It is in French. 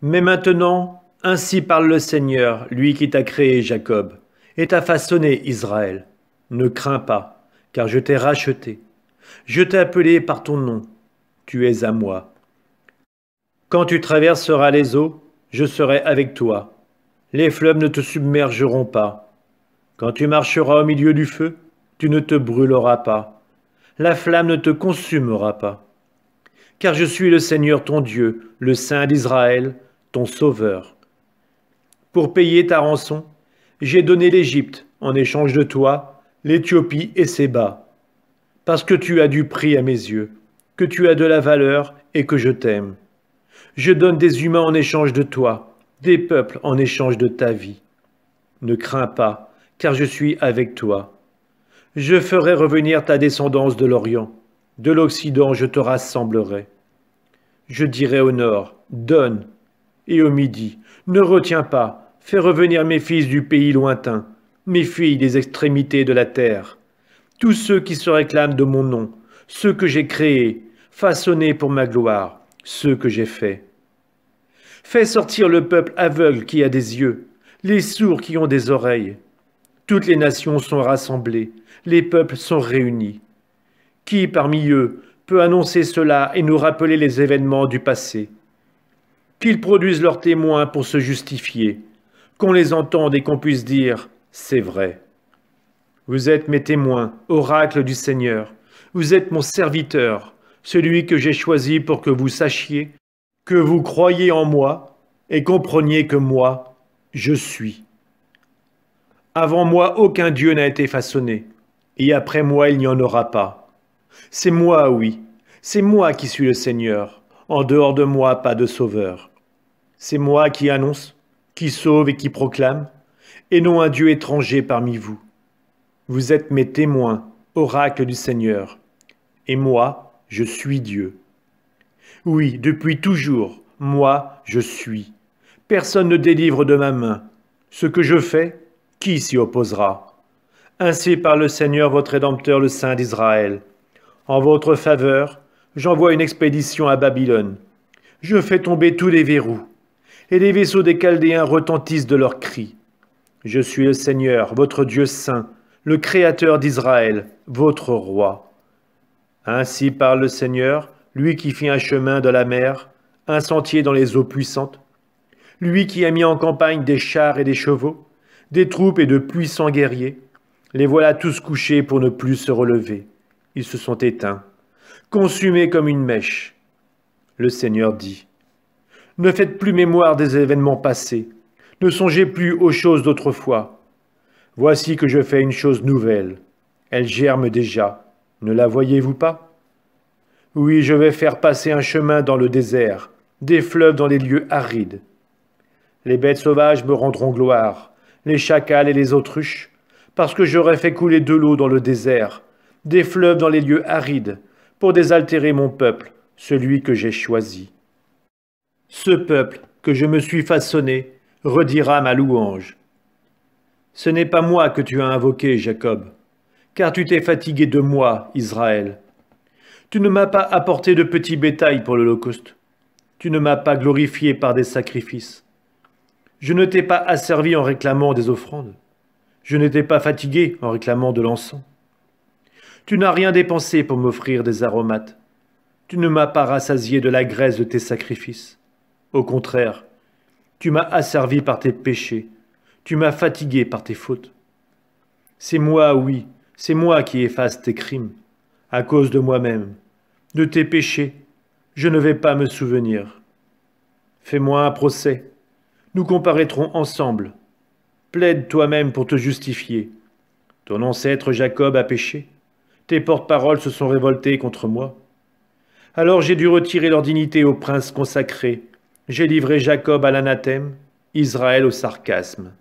Mais maintenant, ainsi parle le Seigneur, lui qui t'a créé, Jacob, et t'a façonné, Israël. Ne crains pas, car je t'ai racheté. Je t'ai appelé par ton nom. Tu es à moi. Quand tu traverseras les eaux, je serai avec toi. Les fleuves ne te submergeront pas. Quand tu marcheras au milieu du feu, tu ne te brûleras pas. La flamme ne te consumera pas. Car je suis le Seigneur ton Dieu, le Saint d'Israël, ton Sauveur. Pour payer ta rançon, j'ai donné l'Égypte en échange de toi, l'Éthiopie et Séba, parce que tu as du prix à mes yeux, que tu as de la valeur et que je t'aime. Je donne des humains en échange de toi, des peuples en échange de ta vie. Ne crains pas, car je suis avec toi. Je ferai revenir ta descendance de l'Orient. De l'Occident, je te rassemblerai. Je dirai au nord, donne, et au midi, ne retiens pas, fais revenir mes fils du pays lointain, mes filles des extrémités de la terre, tous ceux qui se réclament de mon nom, ceux que j'ai créés, façonnés pour ma gloire, ceux que j'ai faits. Fais sortir le peuple aveugle qui a des yeux, les sourds qui ont des oreilles. Toutes les nations sont rassemblées, les peuples sont réunis. Qui parmi eux peut annoncer cela et nous rappeler les événements du passé? Qu'ils produisent leurs témoins pour se justifier, qu'on les entende et qu'on puisse dire « c'est vrai ». Vous êtes mes témoins, oracle du Seigneur. Vous êtes mon serviteur, celui que j'ai choisi pour que vous sachiez, que vous croyiez en moi et compreniez que moi, je suis. Avant moi, aucun Dieu n'a été façonné, et après moi, il n'y en aura pas. C'est moi, oui, c'est moi qui suis le Seigneur. En dehors de moi, pas de sauveur. C'est moi qui annonce, qui sauve et qui proclame, et non un Dieu étranger parmi vous. Vous êtes mes témoins, oracle du Seigneur. Et moi, je suis Dieu. Oui, depuis toujours, moi, je suis. Personne ne délivre de ma main. Ce que je fais, qui s'y opposera? Ainsi parle le Seigneur, votre Rédempteur, le Saint d'Israël. En votre faveur, j'envoie une expédition à Babylone. Je fais tomber tous les verrous, et les vaisseaux des Chaldéens retentissent de leurs cris. Je suis le Seigneur, votre Dieu saint, le Créateur d'Israël, votre roi. Ainsi parle le Seigneur, lui qui fit un chemin de la mer, un sentier dans les eaux puissantes, lui qui a mis en campagne des chars et des chevaux, des troupes et de puissants guerriers. Les voilà tous couchés pour ne plus se relever. Ils se sont éteints, consumés comme une mèche. Le Seigneur dit, « Ne faites plus mémoire des événements passés, ne songez plus aux choses d'autrefois. Voici que je fais une chose nouvelle. Elle germe déjà. Ne la voyez-vous pas? Oui, je vais faire passer un chemin dans le désert, des fleuves dans les lieux arides. Les bêtes sauvages me rendront gloire, les chacals et les autruches, parce que j'aurai fait couler de l'eau dans le désert, des fleuves dans les lieux arides, pour désaltérer mon peuple, celui que j'ai choisi. Ce peuple que je me suis façonné redira ma louange. Ce n'est pas moi que tu as invoqué, Jacob, car tu t'es fatigué de moi, Israël. Tu ne m'as pas apporté de petit bétail pour l'Holocauste. Tu ne m'as pas glorifié par des sacrifices. Je ne t'ai pas asservi en réclamant des offrandes. Je ne t'ai pas fatigué en réclamant de l'encens. Tu n'as rien dépensé pour m'offrir des aromates. Tu ne m'as pas rassasié de la graisse de tes sacrifices. Au contraire, tu m'as asservi par tes péchés. Tu m'as fatigué par tes fautes. C'est moi, oui, c'est moi qui efface tes crimes, à cause de moi-même. De tes péchés, je ne vais pas me souvenir. Fais-moi un procès. Nous comparaîtrons ensemble. Plaide toi-même pour te justifier. Ton ancêtre Jacob a péché. Tes porte-paroles se sont révoltés contre moi. Alors j'ai dû retirer leur dignité au prince consacré. J'ai livré Jacob à l'anathème, Israël au sarcasme.